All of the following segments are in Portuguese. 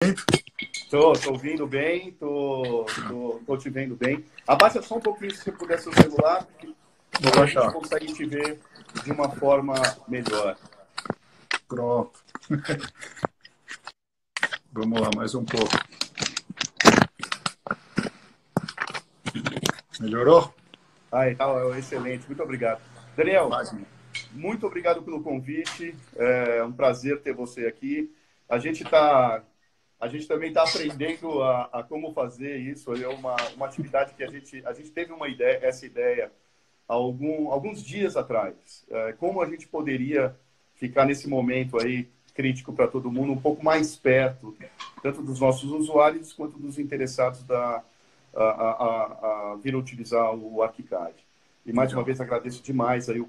ouvindo? Tô ouvindo bem, tô te vendo bem. Abaixa só um pouquinho se você puder seu celular, porque a gente consegue te ver de uma forma melhor. Pronto. Vamos lá, mais um pouco. Melhorou? Tá, excelente, muito obrigado. Daniel, muito obrigado pelo convite, é um prazer ter você aqui. A gente também está aprendendo a como fazer isso. É uma atividade que a gente teve essa ideia há alguns dias atrás. Como a gente poderia ficar nesse momento aí crítico para todo mundo, um pouco mais perto, tanto dos nossos usuários quanto dos interessados a vir utilizar o ArchiCAD. E mais uma vez agradeço demais aí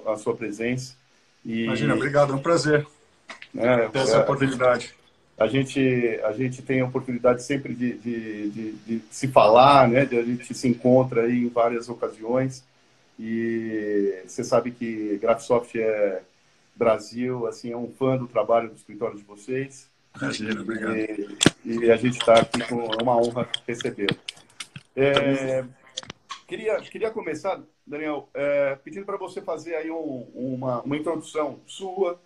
a sua presença. Imagina, obrigado, é um prazer ter essa oportunidade. A gente tem a oportunidade sempre de se falar, né? A gente se encontra aí em várias ocasiões e você sabe que Graphisoft é Brasil, assim, é um fã do trabalho do escritório de vocês. Imagina, obrigado. E a gente está aqui é uma honra recebê-lo. Queria começar, Daniel, pedindo para você fazer aí uma introdução sua,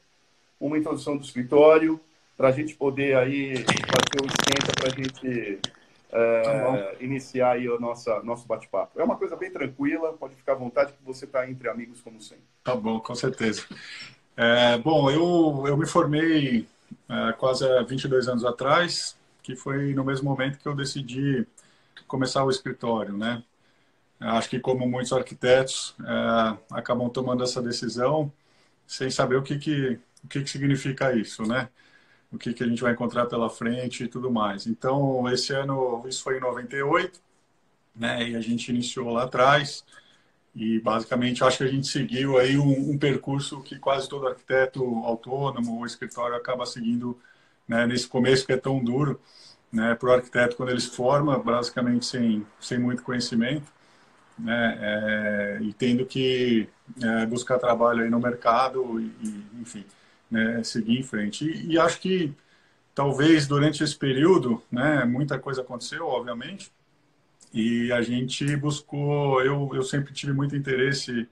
uma introdução do escritório, para a gente poder aí fazer o esquenta para a gente iniciar aí o nosso bate-papo. É uma coisa bem tranquila, pode ficar à vontade que você está entre amigos como sempre. Tá bom, com certeza. Bom, eu me formei quase 22 anos atrás, que foi no mesmo momento que eu decidi começar o escritório, né? Acho que como muitos arquitetos acabam tomando essa decisão sem saber o que significa isso, né? O que a gente vai encontrar pela frente e tudo mais. Então, esse ano, isso foi em 98, né? E a gente iniciou lá atrás e, basicamente, acho que a gente seguiu aí um percurso que quase todo arquiteto autônomo ou escritório acaba seguindo, né? Nesse começo que é tão duro, né? Para o arquiteto, quando ele se forma, basicamente sem muito conhecimento, né? E tendo que buscar trabalho aí no mercado e enfim, né? Seguir em frente. E acho que talvez durante esse período, né, muita coisa aconteceu, obviamente, e a gente buscou, eu sempre tive muito interesse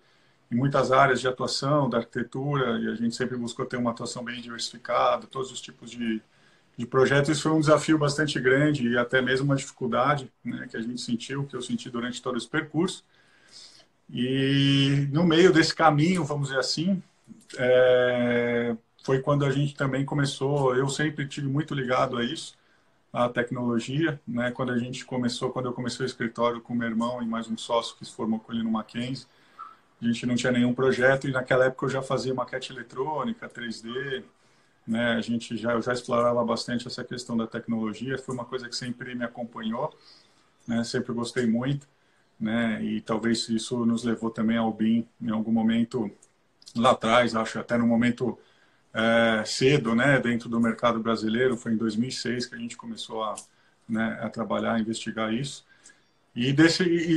em muitas áreas de atuação da arquitetura, e a gente sempre buscou ter uma atuação bem diversificada, todos os tipos de projetos. Isso foi um desafio bastante grande e até mesmo uma dificuldade, né, que a gente sentiu, que eu senti durante todo esse percurso. E no meio desse caminho, vamos dizer assim, foi quando a gente também começou, eu sempre tive muito ligado a isso, a tecnologia, né? Quando eu comecei o escritório com meu irmão e mais um sócio que se formou com ele no Mackenzie, a gente não tinha nenhum projeto e naquela época eu já fazia maquete eletrônica, 3D, né? Eu já explorava bastante essa questão da tecnologia, foi uma coisa que sempre me acompanhou, né? Sempre gostei muito, né? E talvez isso nos levou também ao BIM em algum momento lá atrás, acho até no momento cedo, né, dentro do mercado brasileiro. Foi em 2006 que a gente começou a trabalhar, a investigar isso. E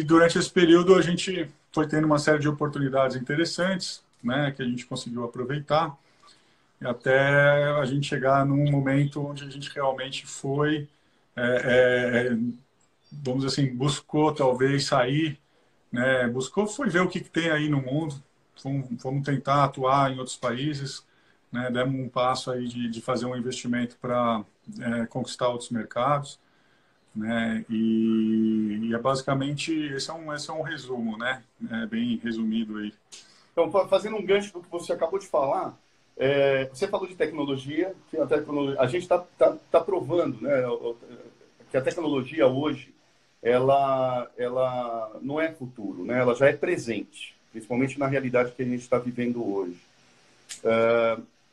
durante esse período a gente foi tendo uma série de oportunidades interessantes, né, que a gente conseguiu aproveitar, até a gente chegar num momento onde a gente realmente foi, vamos dizer assim, buscou talvez sair, né, foi ver o que tem aí no mundo, fomos tentar atuar em outros países, né, demos um passo aí de fazer um investimento para conquistar outros mercados, né, e basicamente esse é um resumo, né, bem resumido aí. Então, fazendo um gancho do que você acabou de falar, você falou de tecnologia, que a gente está provando, né, que a tecnologia hoje ela não é futuro, né, ela já é presente, principalmente na realidade que a gente está vivendo hoje.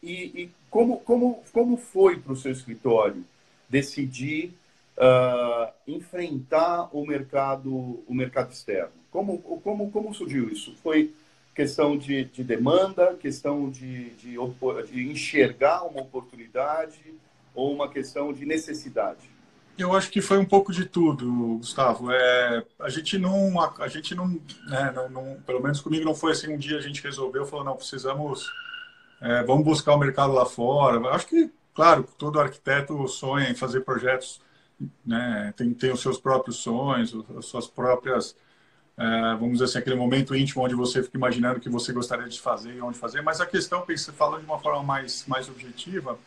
E como foi para o seu escritório decidir enfrentar o mercado externo? Como surgiu isso? Foi questão de demanda, questão de enxergar uma oportunidade ou uma questão de necessidade? Eu acho que foi um pouco de tudo, Gustavo. A gente não, né, pelo menos comigo não foi assim, um dia a gente resolveu, falou, não, precisamos, vamos buscar o mercado lá fora. Acho que claro, todo arquiteto sonha em fazer projetos, né? Tem os seus próprios sonhos, as suas próprias, vamos dizer assim, aquele momento íntimo onde você fica imaginando o que você gostaria de fazer e onde fazer. Mas a questão, falando de uma forma mais objetiva,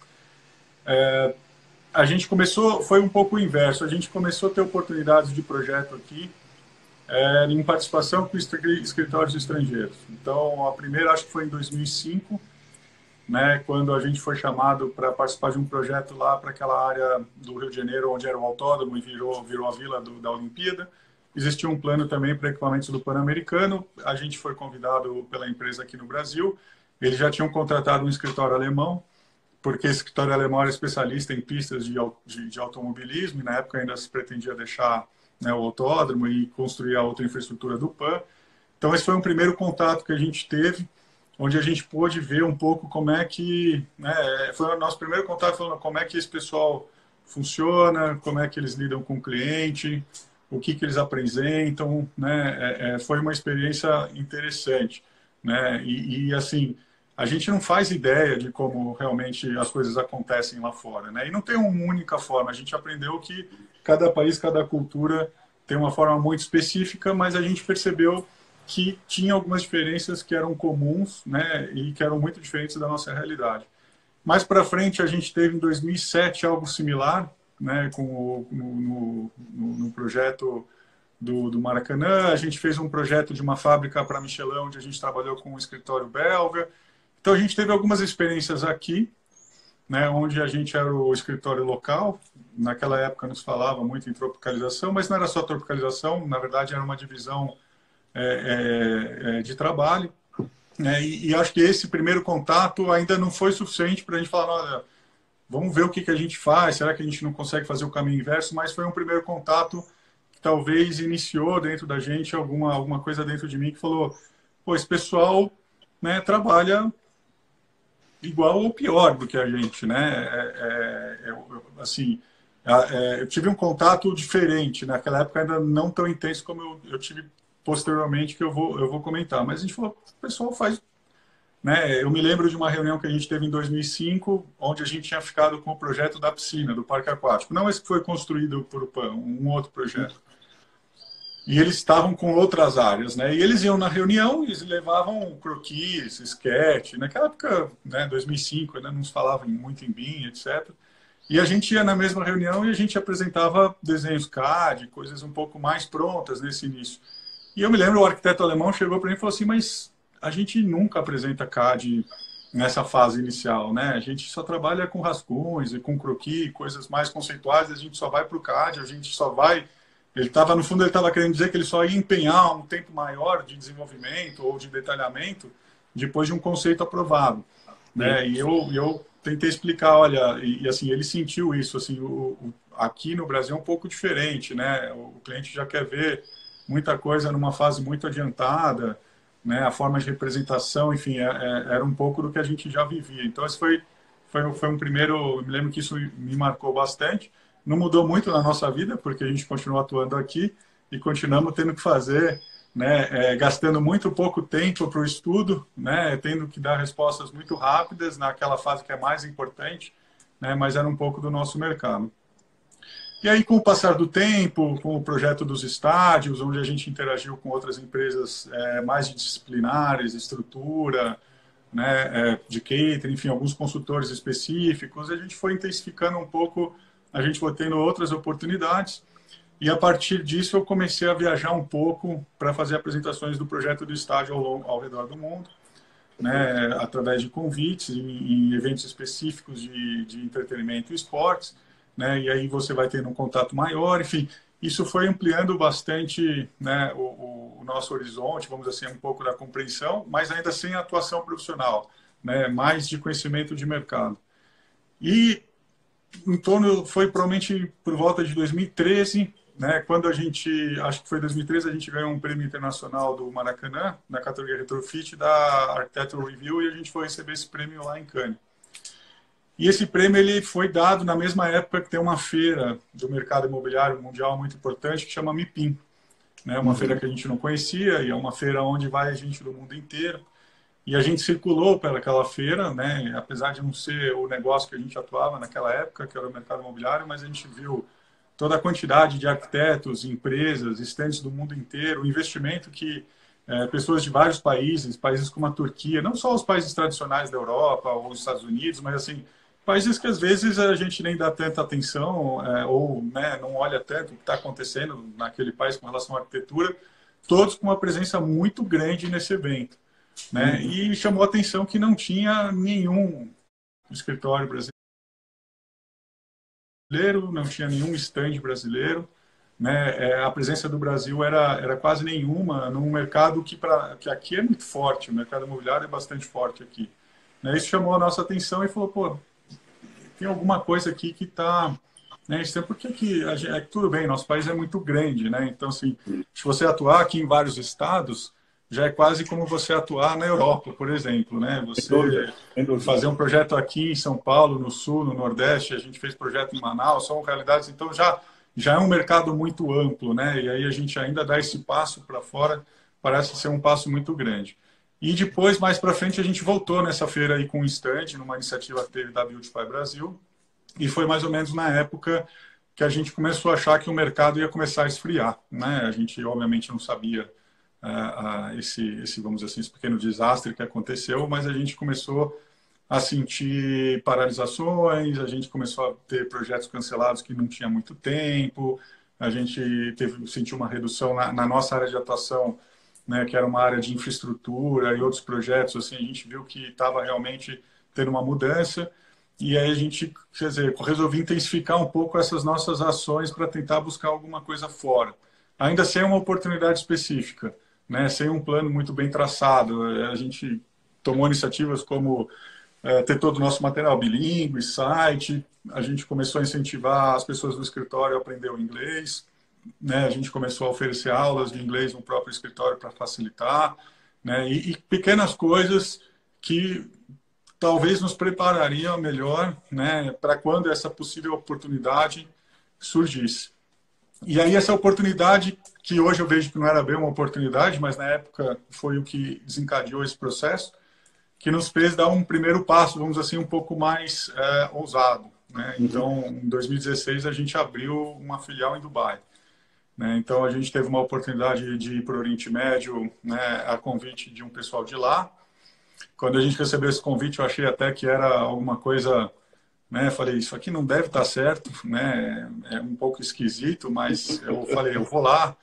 a gente começou, foi um pouco o inverso. A gente começou a ter oportunidades de projeto aqui, em participação com escritórios estrangeiros. Então, a primeira acho que foi em 2005, né, quando a gente foi chamado para participar de um projeto lá para aquela área do Rio de Janeiro, onde era o autódromo e virou a vila da Olimpíada. Existia um plano também para equipamentos do Pan-Americano. A gente foi convidado pela empresa aqui no Brasil. Eles já tinham contratado um escritório alemão, porque esse escritório alemão era especialista em pistas de automobilismo, e na época ainda se pretendia deixar, né, o autódromo e construir a outra infraestrutura do PAN. Então, esse foi um primeiro contato que a gente teve, onde a gente pôde ver um pouco como é que, né, foi o nosso primeiro contato falando como é que esse pessoal funciona, como é que eles lidam com o cliente, o que eles apresentam, né, foi uma experiência interessante, né, e assim, a gente não faz ideia de como realmente as coisas acontecem lá fora, né, e não tem uma única forma, a gente aprendeu que cada país, cada cultura tem uma forma muito específica, mas a gente percebeu que tinha algumas diferenças que eram comuns, né, e que eram muito diferentes da nossa realidade. Mais para frente, a gente teve em 2007 algo similar, né, no projeto do Maracanã. A gente fez um projeto de uma fábrica para Michelin, onde a gente trabalhou com um escritório belga. Então, a gente teve algumas experiências aqui, né, onde a gente era o escritório local. Naquela época, nos falava muito em tropicalização, mas não era só tropicalização, na verdade, era uma divisão de trabalho, né? E acho que esse primeiro contato ainda não foi suficiente para a gente falar, olha, vamos ver o que a gente faz, será que a gente não consegue fazer o caminho inverso? Mas foi um primeiro contato que talvez iniciou dentro da gente alguma coisa dentro de mim que falou, pô, esse pessoal, né, trabalha igual ou pior do que a gente, né? Assim, eu tive um contato diferente, naquela época ainda não tão intenso como eu tive posteriormente, que eu vou comentar. Mas a gente falou, o pessoal faz, né? Eu me lembro de uma reunião que a gente teve em 2005, onde a gente tinha ficado com o projeto da piscina, do parque aquático. Não esse que foi construído por o PAN, um outro projeto. E eles estavam com outras áreas, né? E eles iam na reunião e eles levavam croquis, sketch. Naquela época, né, 2005, ainda não se falava muito em BIM, etc. E a gente ia na mesma reunião e a gente apresentava desenhos CAD, coisas um pouco mais prontas nesse início. E eu me lembro, o arquiteto alemão chegou para mim e falou assim, mas a gente nunca apresenta CAD nessa fase inicial, né? A gente só trabalha com rascunhos e com croquis, coisas mais conceituais, a gente só vai para o CAD, a gente só vai... no fundo, ele estava querendo dizer que ele só ia empenhar um tempo maior de desenvolvimento ou de detalhamento depois de um conceito aprovado, né? E eu tentei explicar, olha, e assim, ele sentiu isso, assim, aqui no Brasil é um pouco diferente, né? O cliente já quer ver muita coisa numa fase muito adiantada, né? A forma de representação, enfim, era um pouco do que a gente já vivia. Então, esse foi um primeiro... Eu me lembro que isso me marcou bastante. Não mudou muito na nossa vida, porque a gente continua atuando aqui e continuamos tendo que fazer, né? Gastando muito pouco tempo para o estudo, né? Tendo que dar respostas muito rápidas naquela fase que é mais importante, né? Mas era um pouco do nosso mercado. E aí, com o passar do tempo, com o projeto dos estádios, onde a gente interagiu com outras empresas mais disciplinares, estrutura, né, de catering, enfim, alguns consultores específicos, a gente foi intensificando um pouco, a gente foi tendo outras oportunidades, e a partir disso eu comecei a viajar um pouco para fazer apresentações do projeto do estádio ao redor do mundo, né, através de convites em eventos específicos de entretenimento e esportes, né, e aí você vai tendo um contato maior, enfim, isso foi ampliando bastante, né, o nosso horizonte, vamos dizer assim, um pouco da compreensão, mas ainda sem atuação profissional, né, mais de conhecimento de mercado. E em torno, foi provavelmente por volta de 2013, né, quando a gente, acho que foi 2013, a gente ganhou um prêmio internacional do Maracanã, na categoria Retrofit, da Architectural Review, e a gente foi receber esse prêmio lá em Cannes. E esse prêmio ele foi dado na mesma época que tem uma feira do mercado imobiliário mundial muito importante, que chama MIPIM, né, uma feira que a gente não conhecia, e é uma feira onde vai gente do mundo inteiro. E a gente circulou pelaquela feira, né? Apesar de não ser o negócio que a gente atuava naquela época, que era o mercado imobiliário, mas a gente viu toda a quantidade de arquitetos, empresas, estandes do mundo inteiro, o investimento que pessoas de vários países, países como a Turquia, não só os países tradicionais da Europa ou os Estados Unidos, mas assim, países que às vezes a gente nem dá tanta atenção ou né, não olha tanto o que está acontecendo naquele país com relação à arquitetura, todos com uma presença muito grande nesse evento. Né? E chamou a atenção que não tinha nenhum escritório brasileiro, não tinha nenhum stand brasileiro. Né? A presença do Brasil era quase nenhuma num mercado que aqui é muito forte, o mercado imobiliário é bastante forte aqui. Né? Isso chamou a nossa atenção e falou, pô, tem alguma coisa aqui que está... Né? Isso é porque aqui, tudo bem, nosso país é muito grande, né? Então, assim, se você atuar aqui em vários estados, já é quase como você atuar na Europa, por exemplo, né? Você fazer um projeto aqui em São Paulo, no Sul, no Nordeste, a gente fez projeto em Manaus, são realidades, então já é um mercado muito amplo, né? E aí a gente ainda dá esse passo para fora, parece ser um passo muito grande. E depois, mais para frente, a gente voltou nessa feira aí com um stand, numa iniciativa que teve da Beautify Brasil, e foi mais ou menos na época que a gente começou a achar que o mercado ia começar a esfriar, né? A gente, obviamente, não sabia vamos dizer assim, esse pequeno desastre que aconteceu, mas a gente começou a sentir paralisações, a gente começou a ter projetos cancelados que não tinha muito tempo, a gente sentiu uma redução na nossa área de atuação, né, que era uma área de infraestrutura e outros projetos, assim, a gente viu que estava realmente tendo uma mudança, e aí a gente, quer dizer, resolvi intensificar um pouco essas nossas ações para tentar buscar alguma coisa fora, ainda sem uma oportunidade específica, né, sem um plano muito bem traçado. A gente tomou iniciativas como ter todo o nosso material bilíngue, site, a gente começou a incentivar as pessoas do escritório a aprender o inglês, né, a gente começou a oferecer aulas de inglês no próprio escritório para facilitar, né, e pequenas coisas que talvez nos preparariam melhor, né, para quando essa possível oportunidade surgisse. E aí essa oportunidade, que hoje eu vejo que não era bem uma oportunidade, mas na época foi o que desencadeou esse processo, que nos fez dar um primeiro passo, vamos dizer assim, um pouco mais ousado. Né? Então, em 2016, a gente abriu uma filial em Dubai. Né? Então, a gente teve uma oportunidade de ir para o Oriente Médio, né, a convite de um pessoal de lá. Quando a gente recebeu esse convite, eu achei até que era alguma coisa... Né, falei, isso aqui não deve estar certo, né, é um pouco esquisito, mas eu falei, eu vou lá,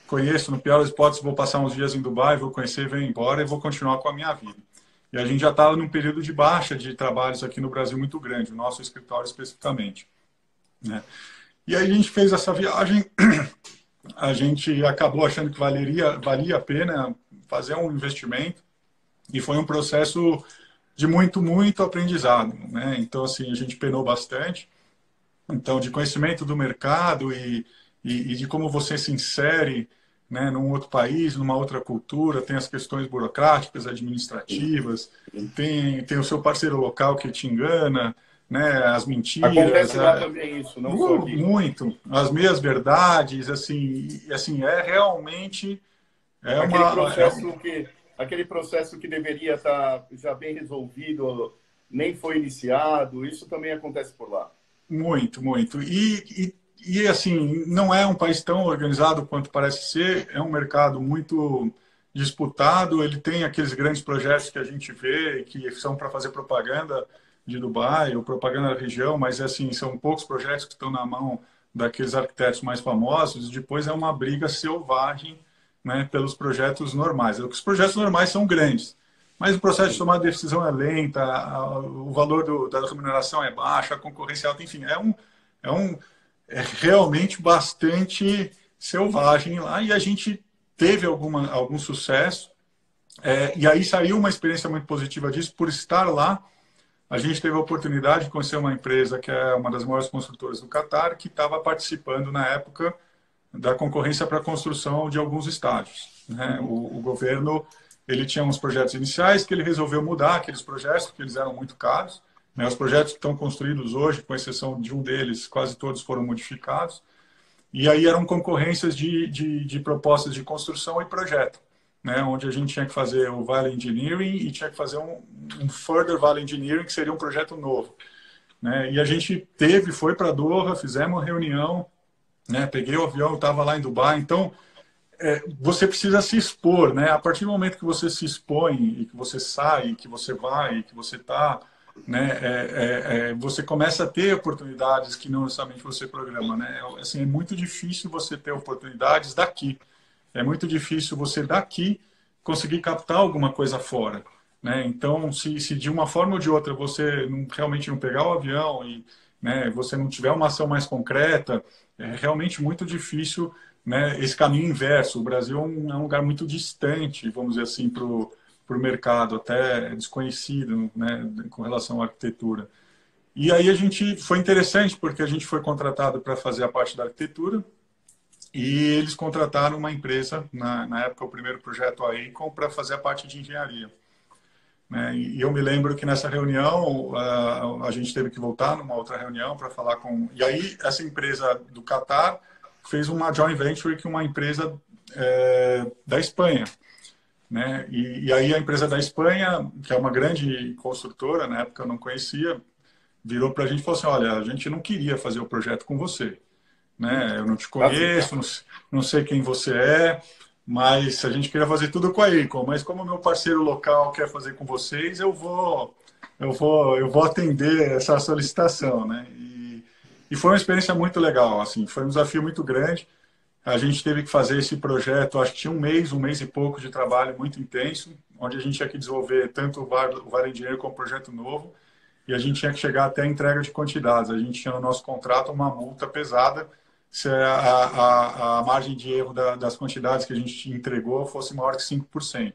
conheço, no pior das hipóteses, vou passar uns dias em Dubai, vou conhecer, venho embora e vou continuar com a minha vida. E a gente já estava num período de baixa de trabalhos aqui no Brasil muito grande, o nosso escritório especificamente. Né? E aí a gente fez essa viagem, a gente acabou achando que valia a pena fazer um investimento, e foi um processo de muito aprendizado, né? Então, assim, a gente penou bastante. Então, de conhecimento do mercado e de como você se insere, né, num outro país, numa outra cultura, tem as questões burocráticas, administrativas, tem o seu parceiro local que te engana, né, as mentiras. Acontece lá também isso, não só aqui. Muito. As meias verdades, assim, é realmente... Aquele processo que deveria estar já bem resolvido, nem foi iniciado, isso também acontece por lá. Muito. E assim, não é um país tão organizado quanto parece ser, é um mercado muito disputado, ele tem aqueles grandes projetos que a gente vê, que são para fazer propaganda de Dubai, ou propaganda da região, mas assim, são poucos projetos que estão na mão daqueles arquitetos mais famosos, e depois é uma briga selvagem, né, pelos projetos normais. Os projetos normais são grandes, mas o processo de tomar de decisão é lenta, o valor da remuneração é baixo, a concorrência é alta, enfim, é realmente bastante selvagem lá, e a gente teve algum sucesso, e aí saiu uma experiência muito positiva disso, por estar lá. A gente teve a oportunidade de conhecer uma empresa que é uma das maiores construtoras do Catar, que estava participando na época da concorrência para a construção de alguns estádios. Né? O governo, ele tinha uns projetos iniciais que ele resolveu mudar aqueles projetos, porque eles eram muito caros. Né? Os projetos que estão construídos hoje, com exceção de um deles, quase todos foram modificados. E aí eram concorrências de propostas de construção e projeto. né, onde a gente tinha que fazer o Value Engineering e tinha que fazer um Further Value Engineering, que seria um projeto novo. Né? E a gente foi para Doha, fizemos uma reunião, né, peguei o avião, estava lá em Dubai, então você precisa se expor, né? A partir do momento que você se expõe e que você sai, que você vai, que você está, né? Você começa a ter oportunidades que não necessariamente você programa, né? Assim, é muito difícil você ter oportunidades daqui. É muito difícil você daqui conseguir captar alguma coisa fora, né? Então, se de uma forma ou de outra você realmente não pegar o avião e, né, você não tiver uma ação mais concreta, é realmente muito difícil, né, esse caminho inverso. O Brasil é um lugar muito distante, vamos dizer assim, para o mercado, até desconhecido, né, com relação à arquitetura. E aí foi interessante, porque a gente foi contratado para fazer a parte da arquitetura, e eles contrataram uma empresa, na época, o primeiro projeto aí, para fazer a parte de engenharia. Né? E eu me lembro que nessa reunião, a gente teve que voltar numa outra reunião para falar com... E aí, essa empresa do Catar fez uma joint venture com uma empresa da Espanha. Né? E aí, a empresa da Espanha, que é uma grande construtora, na época eu não conhecia, virou para a gente e falou assim, olha, a gente não queria fazer o projeto com você. Né? Eu não te conheço, não sei quem você é, mas a gente queria fazer tudo com a Icon. Mas como meu parceiro local quer fazer com vocês, eu vou atender essa solicitação, né? E foi uma experiência muito legal, assim, foi um desafio muito grande. A gente teve que fazer esse projeto, acho que tinha um mês e pouco de trabalho muito intenso, onde a gente tinha que desenvolver tanto o Vale Engineer como o projeto novo, e a gente tinha que chegar até a entrega de quantidades. A gente tinha no nosso contrato uma multa pesada se a margem de erro das quantidades que a gente entregou fosse maior que 5%.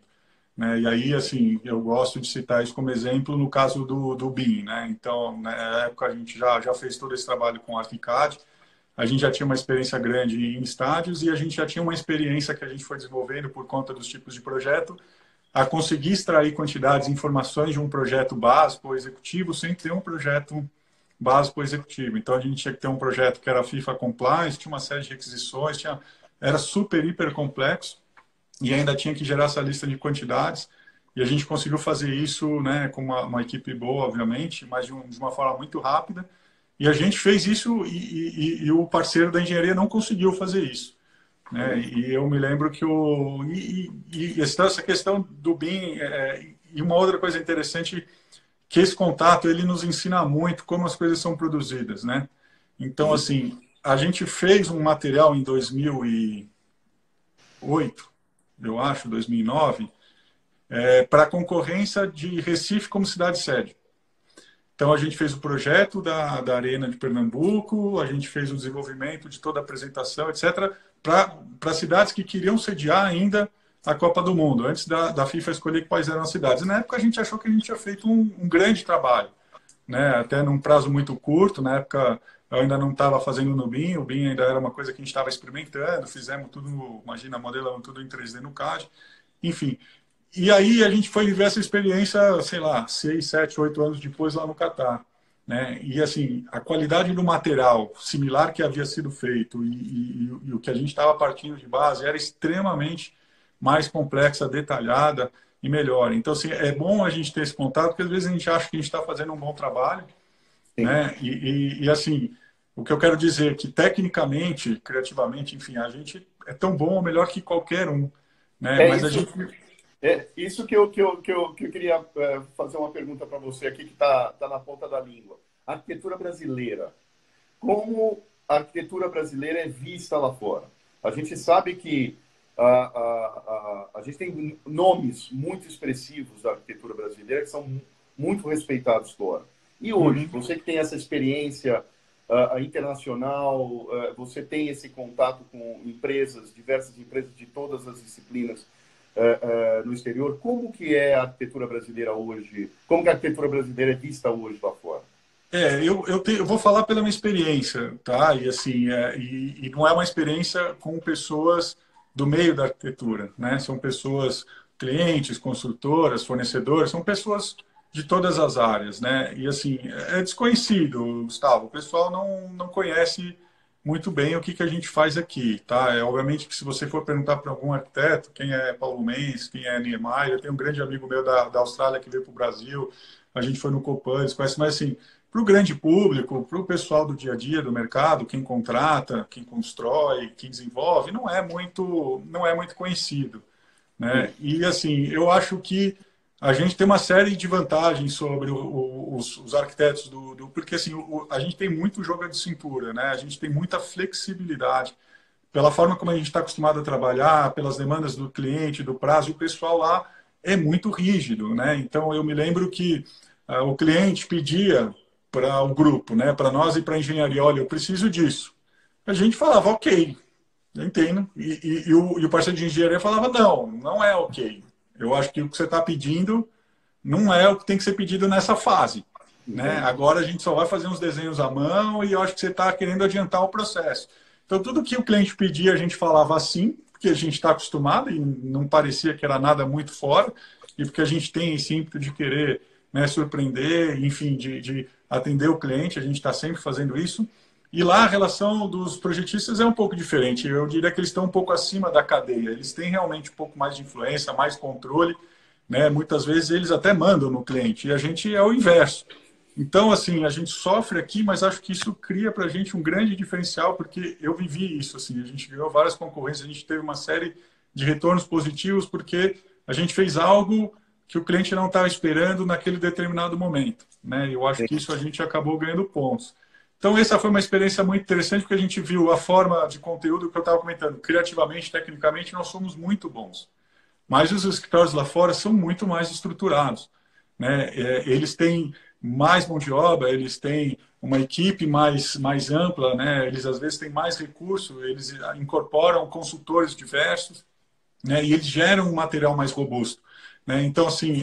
Né? E aí, assim, eu gosto de citar isso como exemplo no caso do BIM. Né? Então, na época, a gente já fez todo esse trabalho com ArchiCAD, a gente já tinha uma experiência grande em estádios e a gente já tinha uma experiência que a gente foi desenvolvendo por conta dos tipos de projeto, a conseguir extrair quantidades e informações de um projeto básico ou executivo sem ter um projeto básico executivo. Então, a gente tinha que ter um projeto que era FIFA Compliance, tinha uma série de requisições, era super, hiper complexo e ainda tinha que gerar essa lista de quantidades. E a gente conseguiu fazer isso, né, com uma equipe boa, obviamente, mas de uma forma muito rápida. E a gente fez isso e o parceiro da engenharia não conseguiu fazer isso. Né? E eu me lembro que essa questão do BIM, e uma outra coisa interessante, que esse contato ele nos ensina muito como as coisas são produzidas, né? Então, assim, a gente fez um material em 2008, eu acho, 2009, para a concorrência de Recife como cidade-sede. Então, a gente fez o projeto da Arena de Pernambuco, a gente fez o desenvolvimento de toda a apresentação, etc., para cidades que queriam sediar ainda a Copa do Mundo, antes da FIFA escolher quais eram as cidades. E na época, a gente achou que a gente tinha feito um grande trabalho, né? Até num prazo muito curto. Na época, eu ainda não estava fazendo no BIM, o BIM ainda era uma coisa que a gente estava experimentando, fizemos tudo, imagina, modelando tudo em 3D no CAD, enfim. E aí a gente foi viver essa experiência, sei lá, 6, 7, 8 anos depois lá no Catar. Né? E assim, a qualidade do material similar que havia sido feito e o que a gente estava partindo de base era extremamente mais complexa, detalhada e melhor. Então, assim, é bom a gente ter esse contato, porque às vezes a gente acha que a gente está fazendo um bom trabalho, né? Assim, o que eu quero dizer é que tecnicamente, criativamente, enfim, a gente é tão bom ou melhor que qualquer um, né? Mas isso. a gente... Isso que eu queria fazer uma pergunta para você aqui, que está na ponta da língua. A arquitetura brasileira. Como a arquitetura brasileira é vista lá fora? A gente sabe que a gente tem nomes muito expressivos da arquitetura brasileira que são muito respeitados fora. E hoje, você que tem essa experiência internacional, você tem esse contato com diversas empresas de todas as disciplinas no exterior, como que é a arquitetura brasileira hoje? Como que a arquitetura brasileira é vista hoje lá fora? Eu vou falar pela minha experiência, tá? E assim, e não é uma experiência com pessoas do meio da arquitetura, né? São pessoas, clientes, construtoras, fornecedores, são pessoas de todas as áreas, né? E assim, é desconhecido, Gustavo. O pessoal não conhece muito bem o que, que a gente faz aqui, tá? Obviamente que se você for perguntar para algum arquiteto, quem é Paulo Mendes, quem é Niemeyer, eu tenho um grande amigo meu da Austrália que veio para o Brasil, a gente foi no Copan, eles conhecem, mas assim, para o grande público, para o pessoal do dia a dia do mercado, quem contrata, quem constrói, quem desenvolve, não é muito conhecido, né? E assim, eu acho que a gente tem uma série de vantagens sobre os arquitetos porque assim, a gente tem muito jogo de cintura, né? A gente tem muita flexibilidade pela forma como a gente está acostumado a trabalhar, pelas demandas do cliente, do prazo, e o pessoal lá é muito rígido, né? Então eu me lembro que o cliente pedia para o grupo, né, para nós e para a engenharia, olha, eu preciso disso. A gente falava, ok, eu entendo. E o parceiro de engenharia falava, não, não é ok. Eu acho que o que você está pedindo não é o que tem que ser pedido nessa fase. Né? Agora a gente só vai fazer uns desenhos à mão e eu acho que você está querendo adiantar o processo. Então, tudo que o cliente pedia, a gente falava assim, porque a gente está acostumado e não parecia que era nada muito fora, e porque a gente tem esse ímpeto de querer, né, surpreender, enfim, de atender o cliente, a gente está sempre fazendo isso. E lá a relação dos projetistas é um pouco diferente. Eu diria que eles estão um pouco acima da cadeia. Eles têm realmente um pouco mais de influência, mais controle, né? Muitas vezes eles até mandam no cliente e a gente é o inverso. Então, assim, a gente sofre aqui, mas acho que isso cria para a gente um grande diferencial, porque eu vivi isso, assim, a gente ganhou várias concorrências, a gente teve uma série de retornos positivos, porque a gente fez algo que o cliente não estava esperando naquele determinado momento, né? Eu acho que isso a gente acabou ganhando pontos. Então, essa foi uma experiência muito interessante, porque a gente viu a forma de conteúdo que eu estava comentando. Criativamente, tecnicamente, nós somos muito bons. Mas os escritórios lá fora são muito mais estruturados, né? Eles têm mais mão de obra, eles têm uma equipe mais ampla, né? Eles às vezes têm mais recursos, eles incorporam consultores diversos, né? E eles geram um material mais robusto, né? Então, assim,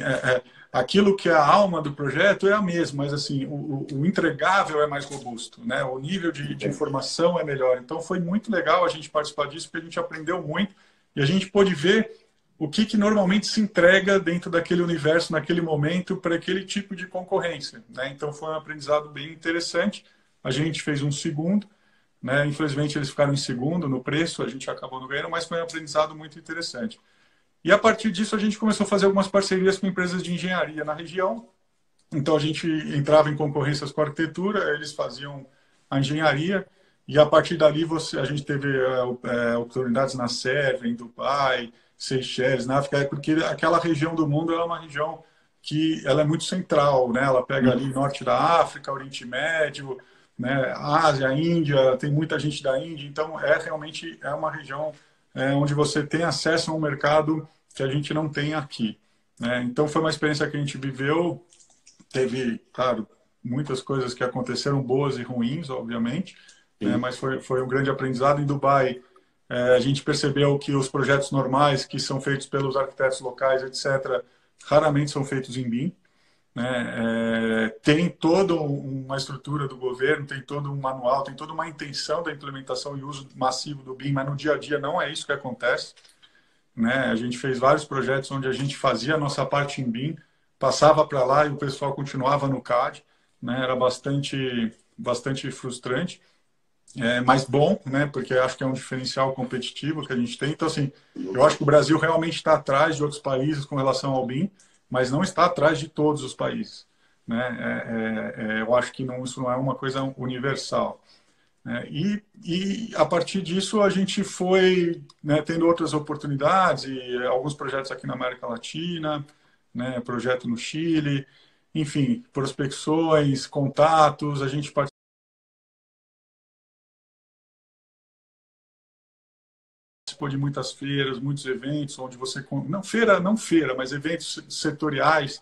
aquilo que é a alma do projeto é a mesma, mas assim, o entregável é mais robusto, né? O nível de informação é melhor. Então, foi muito legal a gente participar disso, porque a gente aprendeu muito e a gente pôde ver o que normalmente se entrega dentro daquele universo, naquele momento, para aquele tipo de concorrência, né? Então, foi um aprendizado bem interessante. A gente fez um segundo, né? Infelizmente, eles ficaram em segundo no preço, a gente acabou não ganhando, mas foi um aprendizado muito interessante. E a partir disso, a gente começou a fazer algumas parcerias com empresas de engenharia na região. Então, a gente entrava em concorrências com a arquitetura, eles faziam a engenharia, e a partir dali a gente teve oportunidades na Sérvia, em Dubai, Seychelles, na África, porque aquela região do mundo é uma região que ela é muito central, né? Ela pega ali norte da África, Oriente Médio, né? Ásia, Índia, tem muita gente da Índia, então realmente é uma região onde você tem acesso a um mercado que a gente não tem aqui, né? Então foi uma experiência que a gente viveu, teve, claro, muitas coisas que aconteceram boas e ruins, obviamente, né? Mas foi um grande aprendizado. Em Dubai, a gente percebeu que os projetos normais que são feitos pelos arquitetos locais, etc., raramente são feitos em BIM, né? Tem toda uma estrutura do governo, tem todo um manual, tem toda uma intenção da implementação e uso massivo do BIM, mas no dia a dia não é isso que acontece, né? A gente fez vários projetos onde a gente fazia a nossa parte em BIM, passava para lá e o pessoal continuava no CAD, né? Era bastante frustrante, mas bom, né? Porque acho que é um diferencial competitivo que a gente tem. Então, assim, eu acho que o Brasil realmente está atrás de outros países com relação ao BIM, mas não está atrás de todos os países, né? Eu acho que isso não é uma coisa universal. E a partir disso a gente foi, né, tendo outras oportunidades e alguns projetos aqui na América Latina, né, projeto no Chile, enfim, prospecções, contatos, a gente participou de muitas feiras, muitos eventos, onde você não feira, mas eventos setoriais,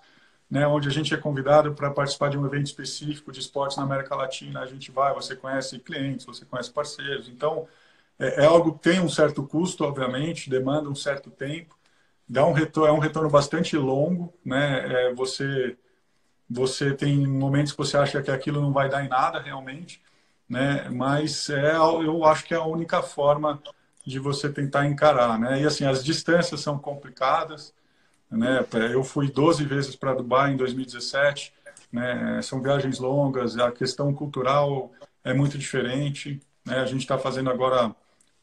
né, onde a gente é convidado para participar de um evento específico de esportes na América Latina. A gente vai, você conhece clientes, você conhece parceiros. Então, é algo que tem um certo custo, obviamente, demanda um certo tempo, dá um retorno, é um retorno bastante longo, né? Você tem momentos que você acha que aquilo não vai dar em nada realmente, né? Mas eu acho que é a única forma de você tentar encarar, né? E assim, as distâncias são complicadas, né? Eu fui 12 vezes para Dubai em 2017, né? São viagens longas, a questão cultural é muito diferente, né? A gente está fazendo agora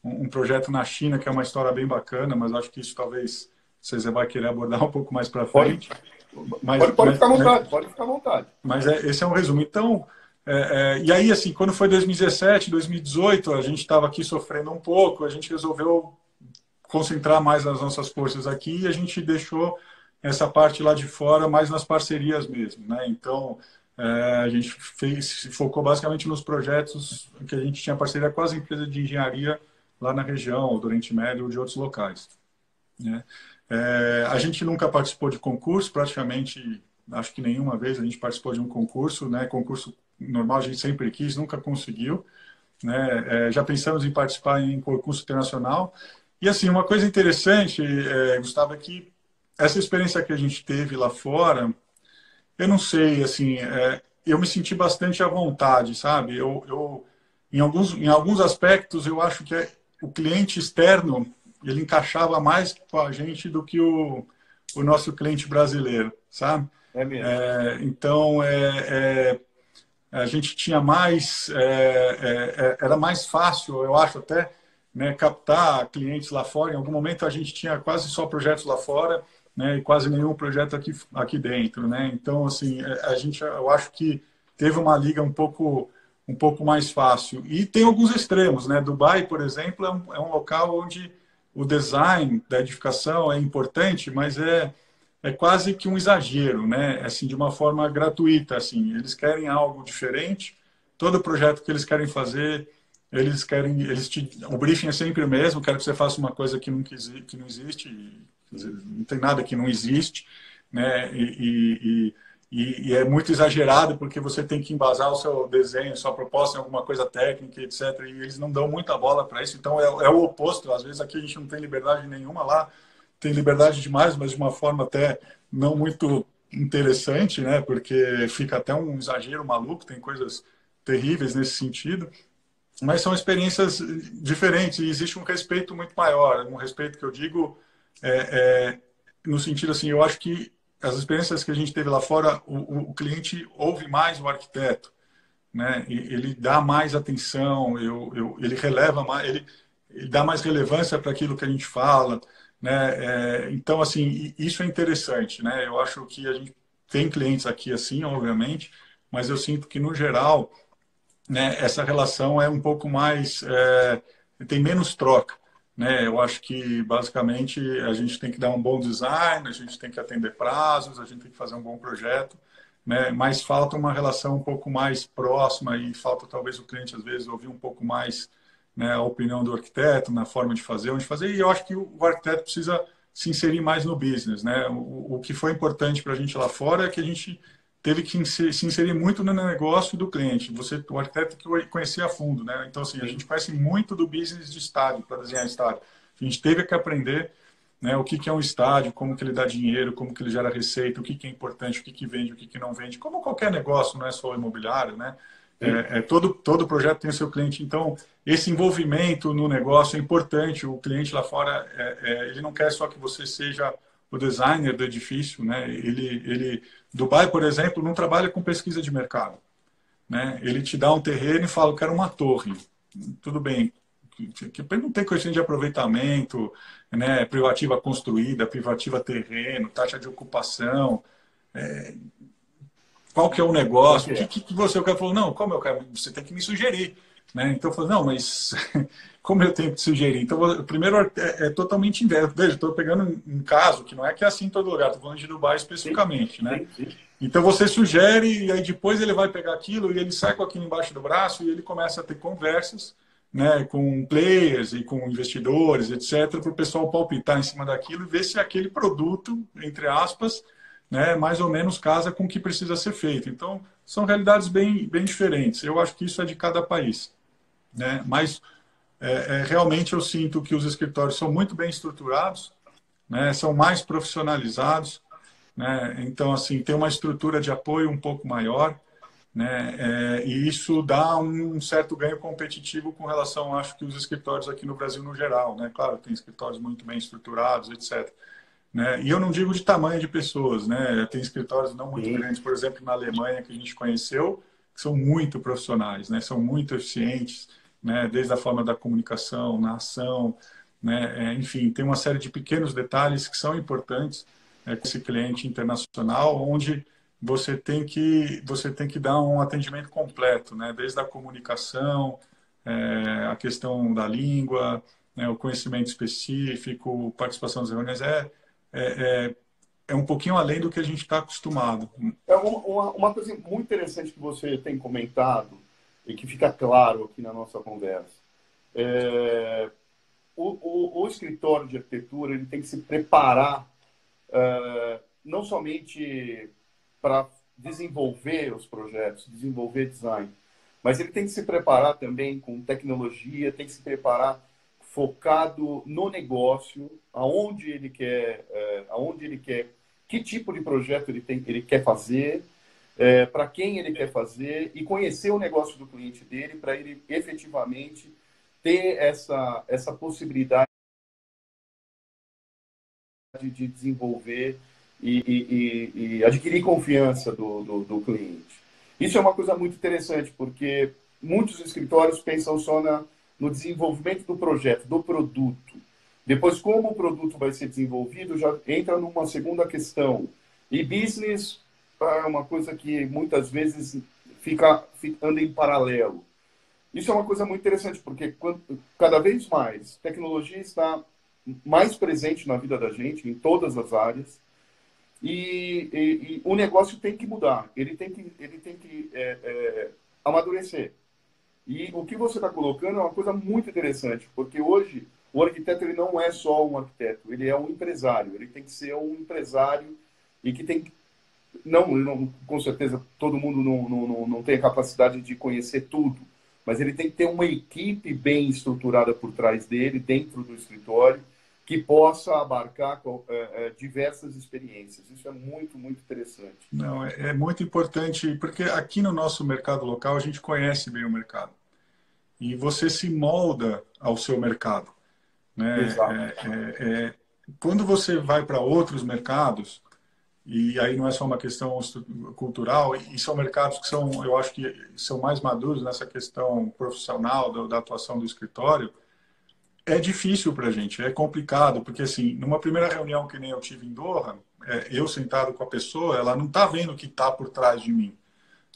um projeto na China, que é uma história bem bacana, mas acho que isso talvez você vai querer abordar um pouco mais para Pode, frente. Mas, pode ficar à vontade, pode ficar à vontade. mas esse é um resumo. Então, e aí, assim, quando foi 2017, 2018, a gente estava aqui sofrendo um pouco, a gente resolveu concentrar mais as nossas forças aqui e a gente deixou essa parte lá de fora mais nas parcerias mesmo, né? Então, a gente focou basicamente nos projetos que a gente tinha parceria com as empresas de engenharia lá na região, do Oriente Médio ou de outros locais, né? A gente nunca participou de concurso, praticamente, acho que nenhuma vez a gente participou de um concurso, né? Concurso normal a gente sempre quis, nunca conseguiu, né? Já pensamos em participar em concurso internacional. E assim, uma coisa interessante, Gustavo, é que essa experiência que a gente teve lá fora, eu não sei, assim, eu me senti bastante à vontade, sabe? Em alguns aspectos, eu acho que o cliente externo, ele encaixava mais com a gente do que o nosso cliente brasileiro, sabe? É mesmo. Então, a gente tinha mais, era mais fácil, eu acho até, né, captar clientes lá fora. Em algum momento a gente tinha quase só projetos lá fora, né, e quase nenhum projeto aqui dentro, né? Então, assim, eu acho que teve uma liga um pouco mais fácil. E tem alguns extremos, né? Dubai, por exemplo, é um local onde o design da edificação é importante, mas é quase que um exagero, né? Assim, de uma forma gratuita, assim. Eles querem algo diferente. Todo projeto que eles querem fazer, o briefing é sempre o mesmo. Quero que você faça uma coisa que não existe, quer dizer, não tem nada que não existe, né? E é muito exagerado porque você tem que embasar o seu desenho, sua proposta em alguma coisa técnica, etc. E eles não dão muita bola para isso. Então é o oposto. Às vezes aqui a gente não tem liberdade nenhuma, lá tem liberdade demais, mas de uma forma até não muito interessante, né? Porque fica até um exagero maluco, tem coisas terríveis nesse sentido. Mas são experiências diferentes e existe um respeito muito maior. Um respeito que eu digo no sentido assim, eu acho que as experiências que a gente teve lá fora, o cliente ouve mais o arquiteto, né? Ele dá mais atenção, ele releva mais, ele dá mais relevância para aquilo que a gente fala, né? Então, assim, isso é interessante, né? Eu acho que a gente tem clientes aqui assim, obviamente, mas eu sinto que, no geral, né, essa relação é um pouco mais, tem menos troca, né? Eu acho que, basicamente, a gente tem que dar um bom design, a gente tem que atender prazos, a gente tem que fazer um bom projeto, né? Mas falta uma relação um pouco mais próxima e falta talvez o cliente às vezes ouvir um pouco mais, né, a opinião do arquiteto na forma de fazer, onde fazer. E eu acho que o arquiteto precisa se inserir mais no business, né? O que foi importante para a gente lá fora é que a gente teve que se inserir muito no negócio do cliente. O arquiteto tem que conhecer a fundo, né? Então, assim, a gente conhece muito do business de estádio, para desenhar estádio. A gente teve que aprender, né, o que é um estádio, como que ele dá dinheiro, como que ele gera receita, o que é importante, o que vende, o que não vende. Como qualquer negócio, não é só o imobiliário, né? Todo projeto tem o seu cliente. Então, esse envolvimento no negócio é importante. O cliente lá fora, ele não quer só que você seja o designer do edifício, né? Dubai, por exemplo, não trabalha com pesquisa de mercado, né? Ele te dá um terreno e fala, eu quero uma torre. Tudo bem. Que não tem questão de aproveitamento, né? Privativa construída, privativa terreno, taxa de ocupação. Qual que é o negócio? O que você quer? Falou, não, como eu quero? Você tem que me sugerir, né? Então eu falei, não, mas como eu tenho que sugerir? Então, o primeiro é totalmente inverso. Veja, estou pegando um caso que não é que é assim em todo lugar, estou falando de Dubai especificamente, né? Então você sugere e aí depois ele vai pegar aquilo e ele sai com aquilo embaixo do braço e ele começa a ter conversas, né, com players e com investidores, etc., para o pessoal palpitar em cima daquilo e ver se aquele produto, entre aspas, né, mais ou menos casa com o que precisa ser feito. Então, são realidades bem diferentes. Eu acho que isso é de cada país, né? Mas realmente eu sinto que os escritórios são muito bem estruturados, né, são mais profissionalizados, né? Então, assim, tem uma estrutura de apoio um pouco maior, né? E isso dá um certo ganho competitivo com relação, acho que, os escritórios aqui no Brasil no geral, né? Claro, tem escritórios muito bem estruturados, etc., né? E eu não digo de tamanho de pessoas, né? Tem escritórios não muito grandes, por exemplo, na Alemanha, que a gente conheceu, que são muito profissionais, né? São muito eficientes né? Desde a forma da comunicação, narração, né? Enfim, tem uma série de pequenos detalhes que são importantes com esse cliente internacional, onde você tem que dar um atendimento completo, né? Desde a comunicação, a questão da língua, né? O conhecimento específico, participação nas reuniões, é, é um pouquinho além do que a gente está acostumado. É uma coisa muito interessante que você tem comentado e que fica claro aqui na nossa conversa. O escritório de arquitetura ele tem que se preparar não somente para desenvolver os projetos, desenvolver design, mas ele tem que se preparar também com tecnologia, tem que se preparar focado no negócio, aonde ele quer, que tipo de projeto ele quer fazer, para quem ele quer fazer e conhecer o negócio do cliente dele para ele efetivamente ter essa possibilidade de desenvolver e adquirir confiança do cliente. Isso é uma coisa muito interessante, porque muitos escritórios pensam só no desenvolvimento do projeto, do produto. Depois, como o produto vai ser desenvolvido, já entra numa segunda questão. E business é uma coisa que muitas vezes anda em paralelo. Isso é uma coisa muito interessante, porque cada vez mais tecnologia está mais presente na vida da gente, em todas as áreas, e o negócio tem que mudar, ele tem que amadurecer. E o que você está colocando é uma coisa muito interessante, porque hoje o arquiteto ele não é só um arquiteto, ele é um empresário, ele tem que ser um empresário e que tem não com certeza todo mundo não tem a capacidade de conhecer tudo, mas ele tem que ter uma equipe bem estruturada por trás dele, dentro do escritório, que possa abarcar diversas experiências. Isso é muito, muito interessante. Não, é muito importante, porque aqui no nosso mercado local a gente conhece bem o mercado. E você se molda ao seu mercado, né? Exato. Quando você vai para outros mercados, e aí não é só uma questão cultural, e são mercados que são, eu acho que são mais maduros nessa questão profissional da atuação do escritório, é difícil para a gente, é complicado, porque assim, numa primeira reunião que nem eu tive em Doha, eu sentado com a pessoa, ela não está vendo o que está por trás de mim,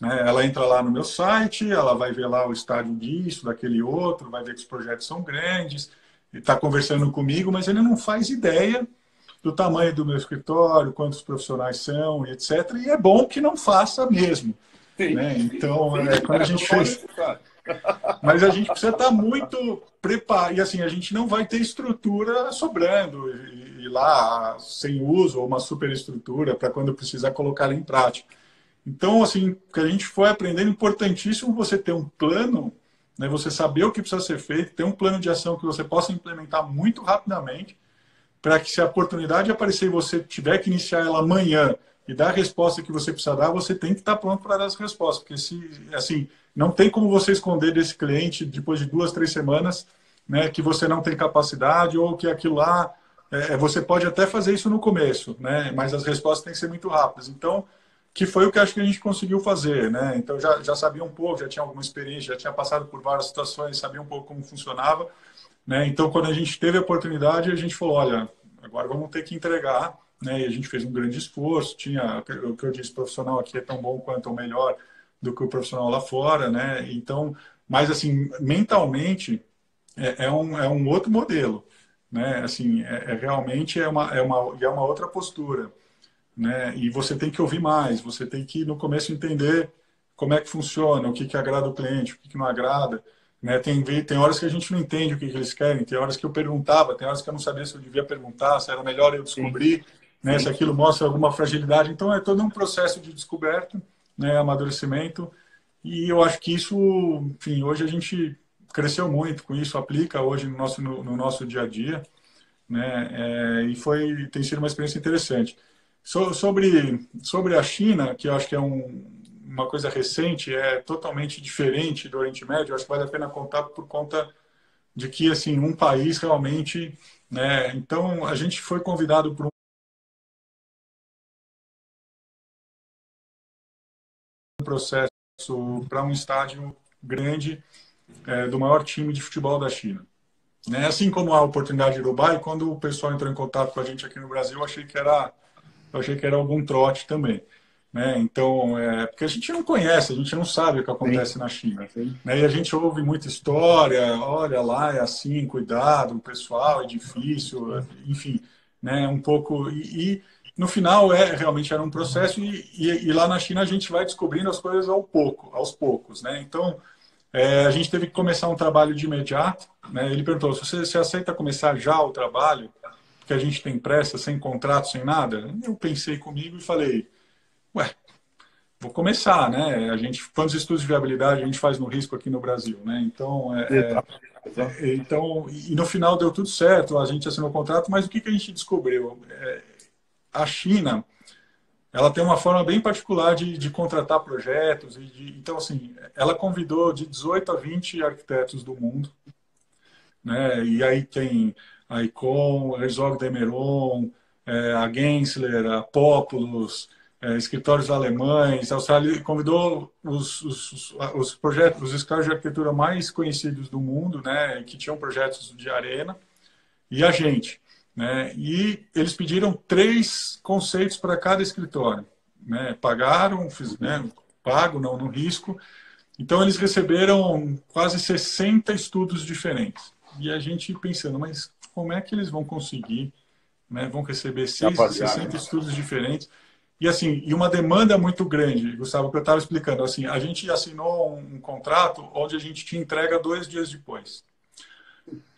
né? Ela entra lá no meu site, ela vai ver lá o estádio disso, daquele outro, vai ver que os projetos são grandes, está conversando comigo, mas ele não faz ideia do tamanho do meu escritório, quantos profissionais são, etc. E é bom que não faça mesmo, Sim, né? Então, sim, quando a gente não é fez, necessário. mas a gente precisa estar muito preparado. E assim, a gente não vai ter estrutura sobrando e lá sem uso ou uma superestrutura para quando precisar colocar ela em prática. Então, assim, o que a gente foi aprendendo, importantíssimo você ter um plano, né, você saber o que precisa ser feito, ter um plano de ação que você possa implementar muito rapidamente, para que se a oportunidade aparecer e você tiver que iniciar ela amanhã e dar a resposta que você precisa dar, você tem que estar pronto para dar as respostas, porque se assim não tem como você esconder desse cliente depois de 2, 3 semanas, né, que você não tem capacidade ou que aquilo lá você pode até fazer isso no começo, né, mas as respostas têm que ser muito rápidas. Então, que foi o que acho que a gente conseguiu fazer, né? Então já sabia um pouco, já tinha alguma experiência, já tinha passado por várias situações, sabia um pouco como funcionava, né? Então, quando a gente teve a oportunidade, a gente falou, olha, agora vamos ter que entregar, né? E a gente fez um grande esforço, tinha, o que eu disse, profissional aqui é tão bom quanto ou melhor do que o profissional lá fora, né? Então, mas assim, mentalmente, é um outro modelo, né? Assim, realmente é uma outra postura, né? E você tem que ouvir mais, você tem que, no começo, entender como é que funciona, o que, que agrada o cliente, o que, que não agrada, né? Tem horas que a gente não entende o que, que eles querem, tem horas que eu perguntava, tem horas que eu não sabia se eu devia perguntar, se era melhor eu Sim, descobrir, né? Se sim. aquilo mostra alguma fragilidade. Então, é todo um processo de descoberta, né? Amadurecimento, e eu acho que isso, enfim, hoje a gente cresceu muito com isso, aplica hoje no nosso dia a dia, né? Tem sido uma experiência interessante. Sobre a China, que eu acho que é uma coisa recente, é totalmente diferente do Oriente Médio, eu acho que vale a pena contar por conta de que assim um país realmente, né? Então a gente foi convidado para um processo para um estádio grande do maior time de futebol da China. Né? Assim como a oportunidade de Dubai, quando o pessoal entrou em contato com a gente aqui no Brasil, eu achei que era algum trote também. Né? Então, porque a gente não conhece, a gente não sabe o que acontece na China. Né? E a gente ouve muita história, olha lá, é assim, cuidado, o pessoal é difícil, enfim, né? Um pouco. No final, realmente era um processo, e lá na China a gente vai descobrindo as coisas aos poucos. Né? Então, a gente teve que começar um trabalho de imediato. Né? Ele perguntou, você aceita começar já o trabalho? Porque a gente tem pressa, sem contrato, sem nada? Eu pensei comigo e falei, ué, vou começar, né? Quantos estudos de viabilidade a gente faz no risco aqui no Brasil, né? Então, e no final deu tudo certo, a gente assinou o contrato, mas o que a gente descobriu? A China, ela tem uma forma bem particular de contratar projetos. Então, assim, ela convidou de 18 a 20 arquitetos do mundo, né? E aí tem a Icon, a Herzog de Meuron, a Gensler, a Populus, escritórios alemães. A Austrália convidou os projetos, os escritórios de arquitetura mais conhecidos do mundo, né? Que tinham projetos de arena, e a gente. Né? E eles pediram 3 conceitos para cada escritório. Né? Pagaram, né? Pago, não no risco. Então, eles receberam quase 60 estudos diferentes. E a gente pensando, mas como é que eles vão conseguir? Né? Vão receber 60 estudos diferentes. E assim, e uma demanda muito grande, Gustavo, que eu estava explicando. Assim, a gente assinou um contrato onde a gente te entrega 2 dias depois.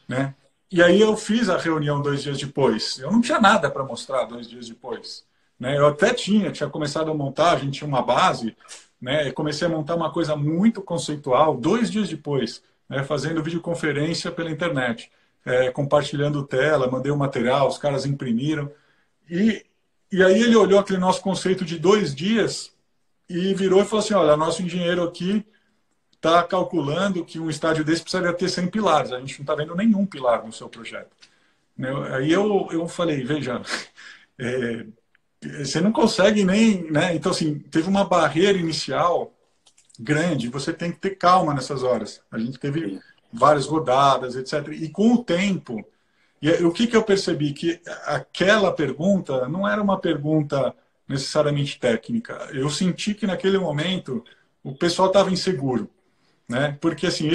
Né? E aí eu fiz a reunião 2 dias depois. Eu não tinha nada para mostrar 2 dias depois. Né? Eu até tinha começado a montar, a gente tinha uma base, né? Comecei a montar uma coisa muito conceitual 2 dias depois, né? Fazendo videoconferência pela internet, compartilhando tela, mandei o material, os caras imprimiram. E aí ele olhou aquele nosso conceito de 2 dias e virou e falou assim, olha, nosso engenheiro aqui está calculando que um estádio desse precisaria ter 100 pilares. A gente não está vendo nenhum pilar no seu projeto. Aí eu falei, veja, você não consegue nem... Né? Então, assim, teve uma barreira inicial grande. Você tem que ter calma nessas horas. A gente teve várias rodadas, etc. E com o tempo... E o que eu percebi? Que aquela pergunta não era uma pergunta necessariamente técnica. Eu senti que, naquele momento, o pessoal estava inseguro. Né? Porque assim,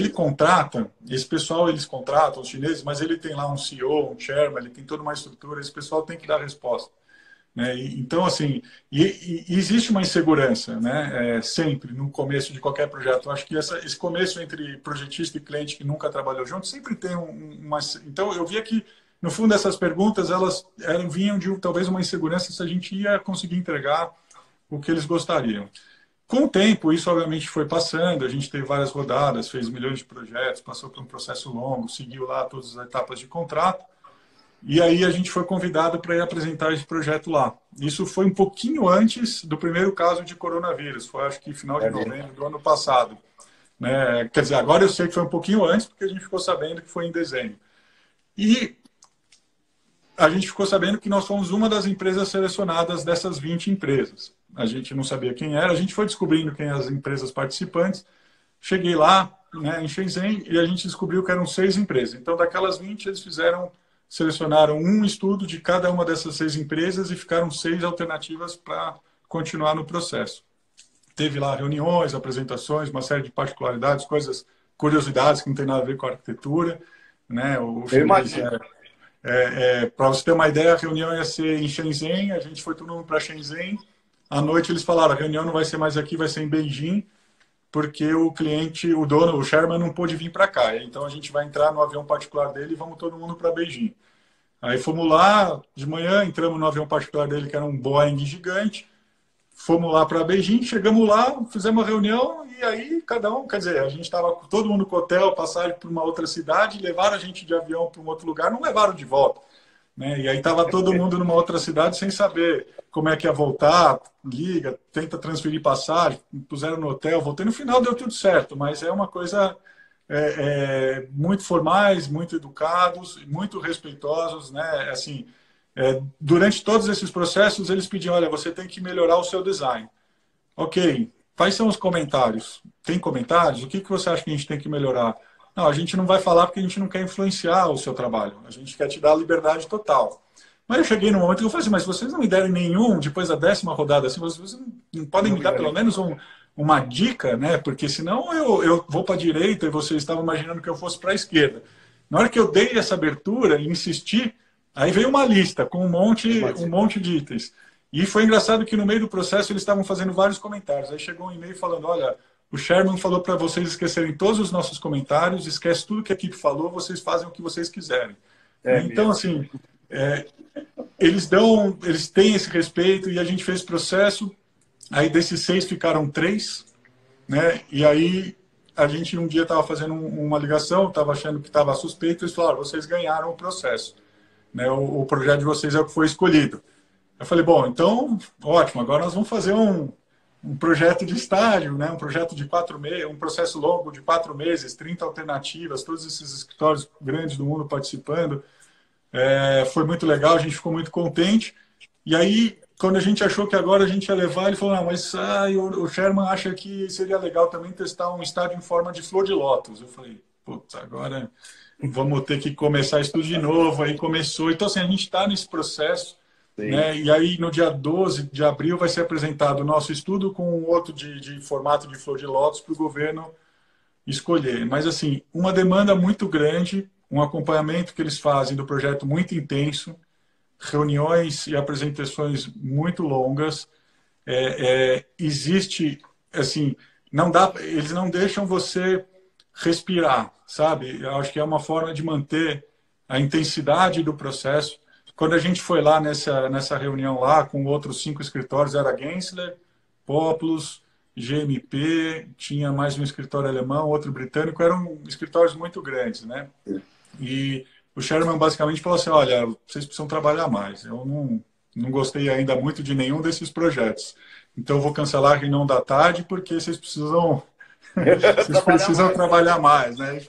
esse pessoal eles contratam os chineses, mas ele tem lá um CEO, um chairman, ele tem toda uma estrutura, esse pessoal tem que dar resposta. Né? Então, assim, e existe uma insegurança, né? Sempre, no começo de qualquer projeto. Eu acho que esse começo entre projetista e cliente que nunca trabalhou junto, sempre tem uma... Então, eu via que, no fundo, essas perguntas, elas vinham de talvez uma insegurança se a gente ia conseguir entregar o que eles gostariam. Com o tempo, isso obviamente foi passando, a gente teve várias rodadas, fez milhões de projetos, passou por um processo longo, seguiu lá todas as etapas de contrato, e aí a gente foi convidado para ir apresentar esse projeto lá. Isso foi um pouquinho antes do primeiro caso de coronavírus, foi acho que final de novembro do ano passado. Né? Quer dizer, agora eu sei que foi um pouquinho antes, porque a gente ficou sabendo que foi em dezembro. E a gente ficou sabendo que nós fomos uma das empresas selecionadas dessas 20 empresas. A gente não sabia quem era, a gente foi descobrindo quem eram as empresas participantes. Cheguei lá, né, em Shenzhen, e a gente descobriu que eram 6 empresas. Então, daquelas 20, eles selecionaram um estudo de cada uma dessas 6 empresas e ficaram 6 alternativas para continuar no processo. Teve lá reuniões, apresentações, uma série de particularidades, curiosidades que não tem nada a ver com a arquitetura. Né? Eu imagino. Para você ter uma ideia, a reunião ia ser em Shenzhen, a gente foi todo mundo para Shenzhen. À noite eles falaram, a reunião não vai ser mais aqui, vai ser em Beijing, porque o cliente, o dono, o chairman não pôde vir para cá. Então a gente vai entrar no avião particular dele e vamos todo mundo para Beijing. Aí fomos lá, de manhã, entramos no avião particular dele, que era um Boeing gigante. Fomos lá para Beijing, chegamos lá, fizemos uma reunião e aí cada um, quer dizer, a gente estava todo mundo com hotel, passagem para uma outra cidade, levaram a gente de avião para um outro lugar, não levaram de volta. Né? E aí estava todo mundo numa outra cidade sem saber como é que ia voltar, liga, tenta transferir passagem, puseram no hotel, voltei. No final deu tudo certo, mas é uma coisa muito formais, muito educados, muito respeitosos, né? Assim, durante todos esses processos eles pediam, olha, você tem que melhorar o seu design. Ok, quais são os comentários? Tem comentários? O que você acha que a gente tem que melhorar? Não, a gente não vai falar porque a gente não quer influenciar o seu trabalho. A gente quer te dar a liberdade total. Mas eu cheguei no momento que eu falei assim, mas se vocês não me derem nenhum, depois da 10ª rodada, assim, vocês não podem me dar pelo menos uma dica, né? Porque senão eu vou para a direita e vocês estavam imaginando que eu fosse para a esquerda. Na hora que eu dei essa abertura e insisti, aí veio uma lista com um monte de itens. E foi engraçado que no meio do processo eles estavam fazendo vários comentários. Aí chegou um e-mail falando, olha, o Sherman falou para vocês esquecerem todos os nossos comentários, esquece tudo que a equipe falou, vocês fazem o que vocês quiserem. Então, assim, eles têm esse respeito e a gente fez processo. Aí desses 6 ficaram 3, né? E aí a gente um dia estava fazendo uma ligação, estava achando que estava suspeito, eles falaram, vocês ganharam o processo, né? O projeto de vocês é o que foi escolhido. Eu falei, bom, então, ótimo, agora nós vamos fazer um projeto de estágio, né? Um projeto de 4 meses, um processo longo de 4 meses, 30 alternativas, todos esses escritórios grandes do mundo participando. Foi muito legal, a gente ficou muito contente. E aí, quando a gente achou que agora a gente ia levar, ele falou, não, mas o Sherman acha que seria legal também testar um estádio em forma de flor de lótus. Eu falei, putz, agora vamos ter que começar isso tudo de novo. Aí começou. Então, assim, a gente está nesse processo. Né? E aí, no dia 12 de abril, vai ser apresentado o nosso estudo com um outro de formato de flor de lótus para o governo escolher. Mas, assim, uma demanda muito grande, um acompanhamento que eles fazem do projeto muito intenso, reuniões e apresentações muito longas. Existe, assim, não dá, eles não deixam você respirar, sabe? Eu acho que é uma forma de manter a intensidade do processo. Quando a gente foi lá nessa reunião lá, com outros 5 escritórios, era Gensler, Populus, GMP, tinha mais um escritório alemão, outro britânico, eram escritórios muito grandes, né? E o Sherman basicamente falou assim, olha, vocês precisam trabalhar mais. Eu não gostei ainda muito de nenhum desses projetos. Então eu vou cancelar a reunião da tarde porque vocês precisam trabalhar mais, né?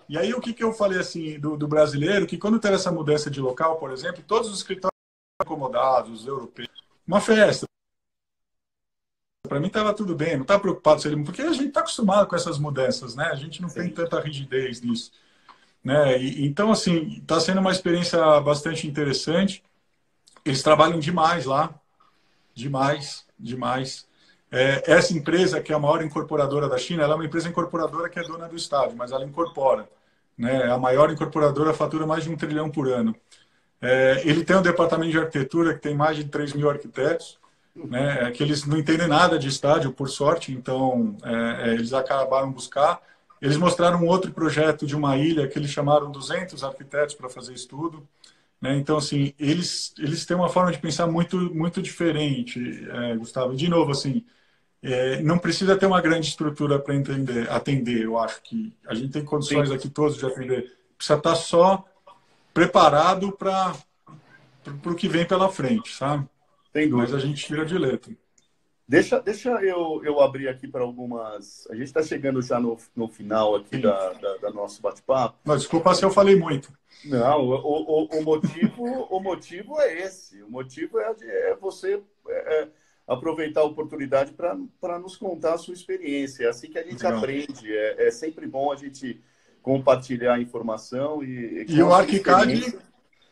E aí o que eu falei assim do brasileiro, que quando teve essa mudança de local, por exemplo, todos os escritórios acomodados, os europeus, uma festa. Para mim estava tudo bem, não estava preocupado se ele... Porque a gente está acostumado com essas mudanças, né? A gente não tem tanta rigidez nisso. Né? Então, assim, está sendo uma experiência bastante interessante. Eles trabalham demais lá. Demais, demais. Essa empresa, que é a maior incorporadora da China, ela é uma empresa incorporadora que é dona do estádio, mas ela incorpora. Né? A maior incorporadora fatura mais de 1 trilhão por ano. Ele tem um departamento de arquitetura que tem mais de 3 mil arquitetos, né? Que eles não entendem nada de estádio, por sorte, então eles acabaram buscar. Eles mostraram um outro projeto de uma ilha que eles chamaram 200 arquitetos para fazer estudo. Né? Então, assim, eles têm uma forma de pensar muito, muito diferente, Gustavo. De novo, assim, não precisa ter uma grande estrutura para atender. Eu acho que a gente tem condições aqui todos de atender. Precisa estar só preparado para o que vem pela frente, sabe? Mas a gente tira de letra. Deixa eu abrir aqui para algumas... A gente está chegando já no final aqui da nosso bate-papo. Desculpa se eu falei muito. Não, o motivo é esse. O motivo é você aproveitar a oportunidade para nos contar a sua experiência. É assim que a gente aprende. É sempre bom a gente compartilhar a informação. E o ArchiCAD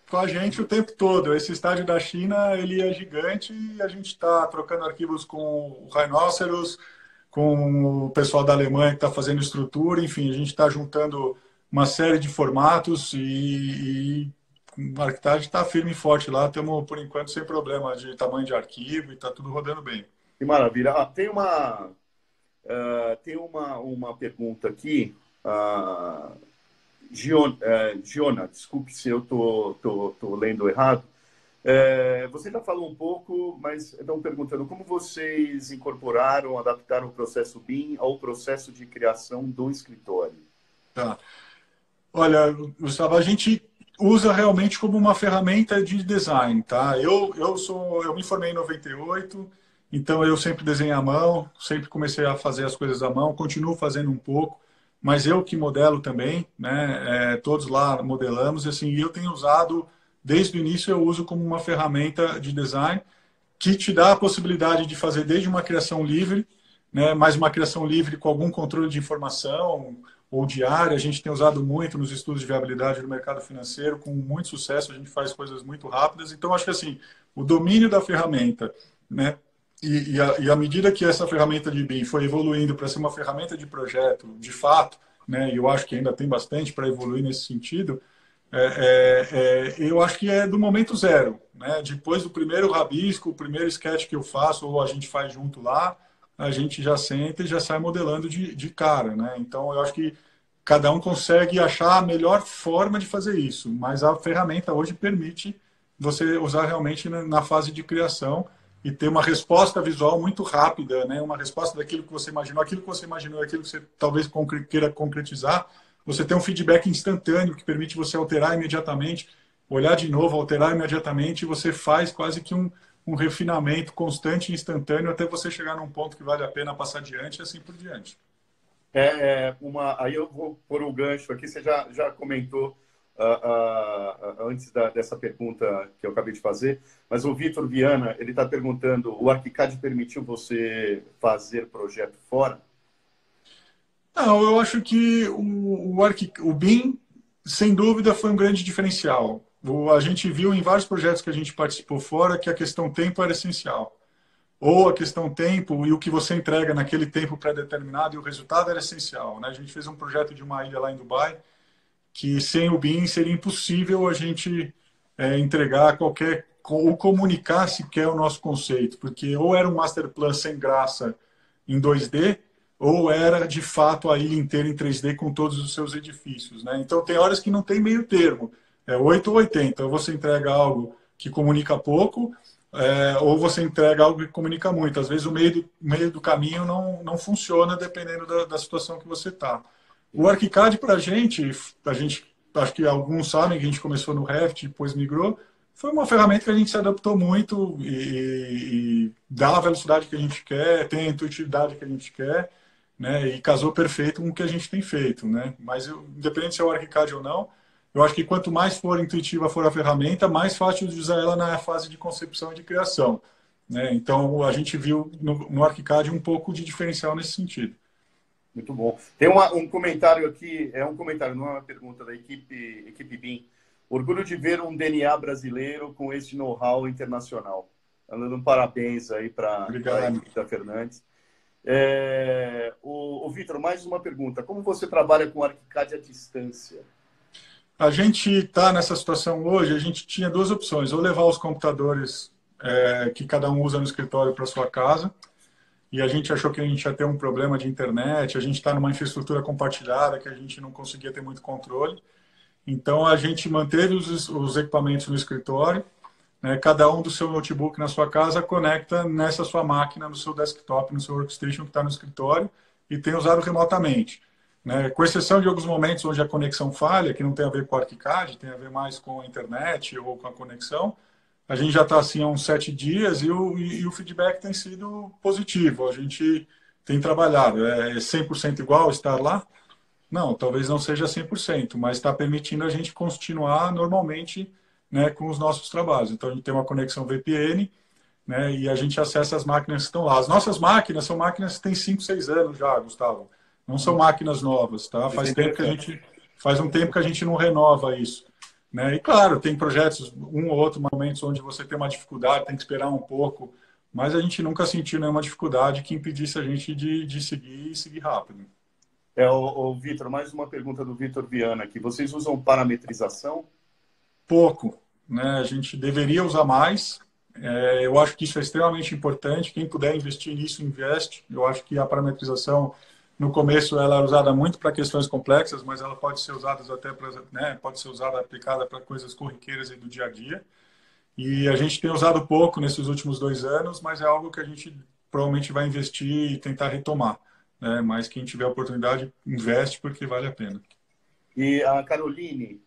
com a gente o tempo todo. Esse estádio da China, ele é gigante e a gente está trocando arquivos com o Rhinoceros, com o pessoal da Alemanha que está fazendo estrutura, enfim, a gente está juntando uma série de formatos e o ArchiCAD está firme e forte lá, estamos, por enquanto, sem problema de tamanho de arquivo e está tudo rodando bem. Que maravilha. Tem uma pergunta aqui, Giona, desculpe se eu tô lendo errado. Você já falou um pouco, mas estão perguntando como vocês incorporaram, adaptaram o processo BIM ao processo de criação do escritório. Tá. Olha, Gustavo, a gente usa realmente como uma ferramenta de design, tá? Eu me formei em 98, então eu sempre desenhei à mão, sempre comecei a fazer as coisas à mão, continuo fazendo um pouco, mas eu que modelo também, né? Todos lá modelamos, assim, e eu tenho usado, desde o início eu uso como uma ferramenta de design que te dá a possibilidade de fazer desde uma criação livre, né, mais uma criação livre com algum controle de informação ou de área. A gente tem usado muito nos estudos de viabilidade do mercado financeiro, com muito sucesso, a gente faz coisas muito rápidas. Então, acho que assim, o domínio da ferramenta, né, e à medida que essa ferramenta de BIM foi evoluindo para ser uma ferramenta de projeto, de fato, né, e eu acho que ainda tem bastante para evoluir nesse sentido, eu acho que é do momento zero, né? Depois do primeiro rabisco, o primeiro sketch que eu faço, ou a gente faz junto lá, a gente já senta e já sai modelando de cara, né? Então, eu acho que cada um consegue achar a melhor forma de fazer isso, mas a ferramenta hoje permite você usar realmente na fase de criação e ter uma resposta visual muito rápida, né? Uma resposta daquilo que você imaginou, aquilo que você imaginou, aquilo que você talvez queira concretizar. Você tem um feedback instantâneo que permite você alterar imediatamente, olhar de novo, alterar imediatamente, e você faz quase que um refinamento constante e instantâneo até você chegar num ponto que vale a pena passar adiante e assim por diante. Aí eu vou pôr o gancho aqui, você já comentou antes dessa pergunta que eu acabei de fazer, mas o Vitor Viana, ele está perguntando, o ArchiCAD permitiu você fazer projeto fora? Não, eu acho que o BIM, sem dúvida, foi um grande diferencial. A gente viu em vários projetos que a gente participou fora que a questão tempo era essencial. Ou a questão tempo e o que você entrega naquele tempo pré-determinado e o resultado era essencial, né? A gente fez um projeto de uma ilha lá em Dubai que sem o BIM seria impossível a gente entregar qualquer ou comunicar sequer o nosso conceito, porque ou era um master plan sem graça em 2D, ou era de fato a ilha inteira em 3D com todos os seus edifícios, né? Então tem horas que não tem meio termo, é 8 ou 80, ou você entrega algo que comunica pouco, ou você entrega algo que comunica muito. Às vezes o meio do caminho não funciona dependendo da situação que você está. O ArchiCAD para a gente, acho que alguns sabem que a gente começou no Revit, depois migrou, foi uma ferramenta que a gente se adaptou muito e dá a velocidade que a gente quer, tem a intuitividade que a gente quer, né? E casou perfeito com o que a gente tem feito, né? Mas independente se é o ArchiCAD ou não, eu acho que quanto mais for intuitiva for a ferramenta, mais fácil de usar ela na fase de concepção e de criação, né? Então a gente viu no ArchiCAD um pouco de diferencial nesse sentido. Muito bom. Tem um comentário aqui, um comentário, não é uma pergunta, da equipe BIM. Orgulho de ver um DNA brasileiro com esse know-how internacional. Dando um parabéns aí para a equipe da Fernandes. O Vitor, mais uma pergunta. Como você trabalha com ArchiCAD à distância? A gente está nessa situação hoje, a gente tinha duas opções, ou levar os computadores que cada um usa no escritório para sua casa, e a gente achou que a gente ia ter um problema de internet, a gente está numa infraestrutura compartilhada que a gente não conseguia ter muito controle. Então, a gente manteve os equipamentos no escritório, né, cada um do seu notebook na sua casa conecta nessa sua máquina, no seu desktop, no seu workstation que está no escritório e tem usado remotamente. Né, com exceção de alguns momentos onde a conexão falha, que não tem a ver com o ArchiCAD, tem a ver mais com a internet ou com a conexão, a gente já está assim há uns 7 dias e o feedback tem sido positivo. A gente tem trabalhado. É 100% igual estar lá? Não, talvez não seja 100%, mas está permitindo a gente continuar normalmente, né, com os nossos trabalhos. Então, a gente tem uma conexão VPN, né, e a gente acessa as máquinas que estão lá. As nossas máquinas são máquinas que têm 5, 6 anos já, Gustavo. Não são máquinas novas, tá? Faz um tempo que a gente não renova isso. Né? E claro, tem projetos, um ou outro momentos onde você tem uma dificuldade, tem que esperar um pouco, mas a gente nunca sentiu nenhuma dificuldade que impedisse a gente de seguir e seguir rápido. Vitor, mais uma pergunta do Vitor Viana aqui. Vocês usam parametrização? Pouco, né? A gente deveria usar mais. Eu acho que isso é extremamente importante. Quem puder investir nisso, investe. Eu acho que a parametrização, no começo, ela é usada muito para questões complexas, mas ela pode ser usada até para, né? Pode ser usada, aplicada para coisas corriqueiras e do dia a dia. E a gente tem usado pouco nesses últimos 2 anos, mas é algo que a gente provavelmente vai investir e tentar retomar. Né? Mas quem tiver oportunidade, investe porque vale a pena. E a Caroline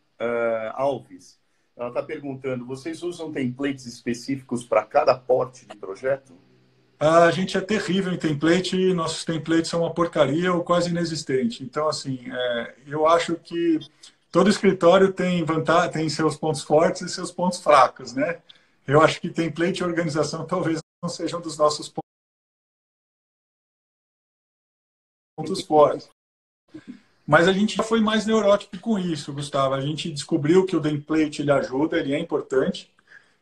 Alves, ela está perguntando, vocês usam templates específicos para cada porte de projeto? A gente é terrível em template, nossos templates são uma porcaria ou quase inexistente. Então, assim, eu acho que todo escritório tem seus pontos fortes e seus pontos fracos, né? Eu acho que template e organização talvez não sejam dos nossos pontos pontos fortes. Mas a gente já foi mais neurótico com isso, Gustavo. A gente descobriu que o template ele ajuda, ele é importante.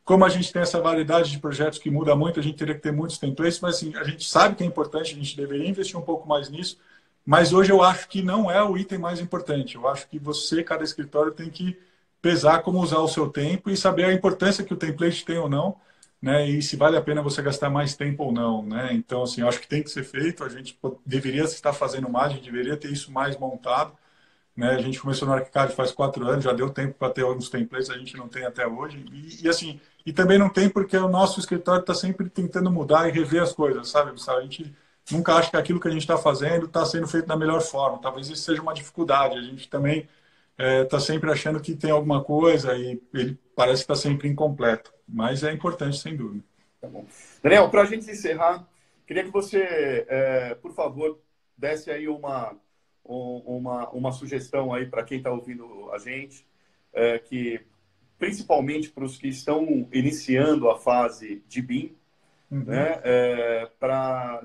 Como a gente tem essa variedade de projetos que muda muito, a gente teria que ter muitos templates, mas assim, a gente sabe que é importante, a gente deveria investir um pouco mais nisso, mas hoje eu acho que não é o item mais importante. Eu acho que você, cada escritório, tem que pesar como usar o seu tempo e saber a importância que o template tem ou não, né? E se vale a pena você gastar mais tempo ou não, né? Então, assim, eu acho que tem que ser feito, a gente deveria estar fazendo mais, a gente deveria ter isso mais montado, né? A gente começou no ArchiCAD faz 4 anos, já deu tempo para ter alguns templates, a gente não tem até hoje. Assim, e também não tem porque o nosso escritório está sempre tentando mudar e rever as coisas, sabe, Gustavo? A gente nunca acha que aquilo que a gente está fazendo está sendo feito da melhor forma. Talvez isso seja uma dificuldade. A gente também está sempre achando que tem alguma coisa e ele parece que está sempre incompleto. Mas é importante, sem dúvida. Tá bom. Daniel, para a gente encerrar, queria que você, por favor, desse aí uma sugestão aí para quem está ouvindo a gente, que principalmente para os que estão iniciando a fase de BIM, né?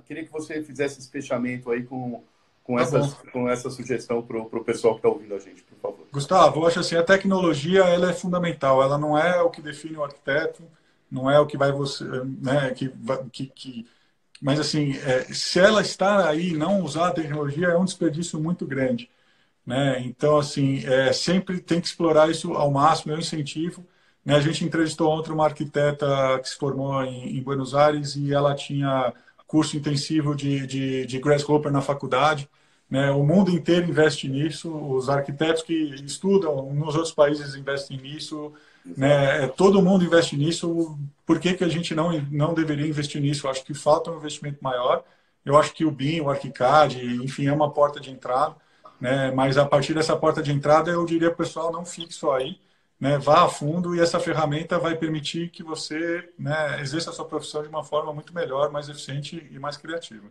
Queria que você fizesse esse fechamento aí com essa sugestão para o pessoal que está ouvindo a gente, por favor. Gustavo, eu acho assim, a tecnologia ela é fundamental, ela não é o que define o arquiteto, não é o que vai você, né, mas assim, se ela está aí e não usar a tecnologia é um desperdício muito grande, né? Então assim, sempre tem que explorar isso ao máximo, eu incentivo, né? A gente entrevistou ontem uma arquiteta que se formou em Buenos Aires e ela tinha curso intensivo de Grasshopper na faculdade, né? O mundo inteiro investe nisso, os arquitetos que estudam nos outros países investem nisso, né? Todo mundo investe nisso. Por que a gente não deveria investir nisso? Eu acho que falta um investimento maior. Eu acho que o BIM, o ArchiCAD, enfim, é uma porta de entrada, né? Mas a partir dessa porta de entrada, eu diria para o pessoal, não fique só aí, né? Vá a fundo e essa ferramenta vai permitir que você, né, exerça a sua profissão de uma forma muito melhor, mais eficiente e mais criativa.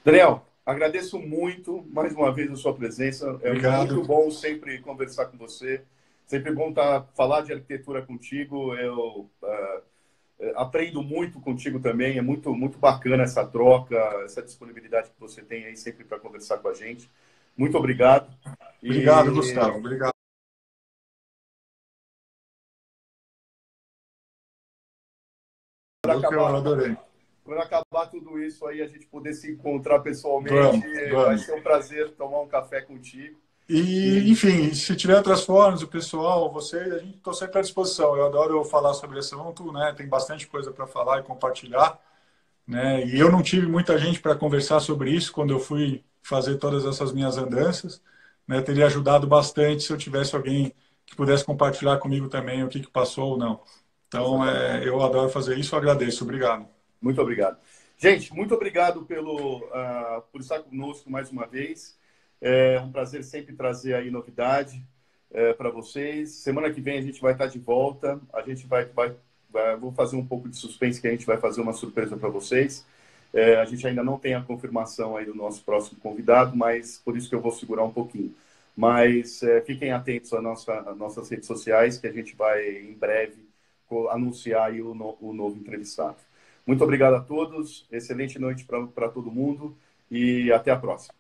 Daniel, agradeço muito mais uma vez a sua presença. É Obrigado. muito bom sempre conversar com você. Sempre bom falar de arquitetura contigo. Eu aprendo muito contigo também. É muito bacana essa troca, essa disponibilidade que você tem aí sempre para conversar com a gente. Muito obrigado. Obrigado, Gustavo. Obrigado. Eu adorei. Quando acabar tudo isso aí, a gente poder se encontrar pessoalmente, vamos. vai ser um prazer tomar um café contigo. Enfim, se tiver outras formas, o pessoal, vocês, a gente está sempre à disposição. Eu adoro falar sobre esse assunto, né? Tem bastante coisa para falar e compartilhar, né? E eu não tive muita gente para conversar sobre isso quando eu fui fazer todas essas minhas andanças, né? Teria ajudado bastante se eu tivesse alguém que pudesse compartilhar comigo também o que passou ou não. Então, eu adoro fazer isso, eu agradeço. Obrigado. Muito obrigado. Gente, muito obrigado por estar conosco mais uma vez. É um prazer sempre trazer aí novidade para vocês. Semana que vem a gente vai estar de volta. A gente vou fazer um pouco de suspense que a gente vai fazer uma surpresa para vocês. A gente ainda não tem a confirmação aí do nosso próximo convidado, mas por isso que eu vou segurar um pouquinho. Mas fiquem atentos às nossas redes sociais, que a gente vai em breve anunciar aí o novo entrevistado. Muito obrigado a todos, excelente noite para todo mundo e até a próxima.